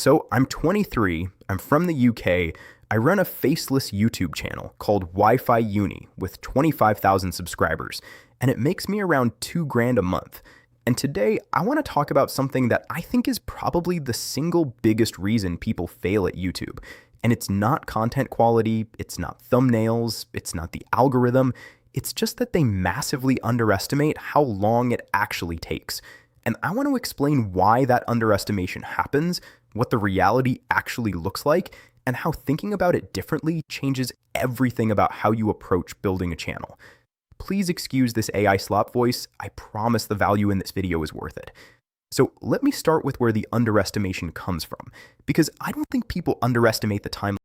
So I'm 23, I'm from the UK, I run a faceless YouTube channel called Wi-Fi Uni with 25,000 subscribers, and it makes me around $2,000 a month. And today I want to talk about something that I think is probably the single biggest reason people fail at YouTube. And it's not content quality, it's not thumbnails, it's not the algorithm, it's just that they massively underestimate how long it actually takes. And I want to explain why that underestimation happens, what the reality actually looks like, and how thinking about it differently changes everything about how you approach building a channel. Please excuse this AI slop voice. I promise the value in this video is worth it. So let me start with where the underestimation comes from, because I don't think people underestimate the time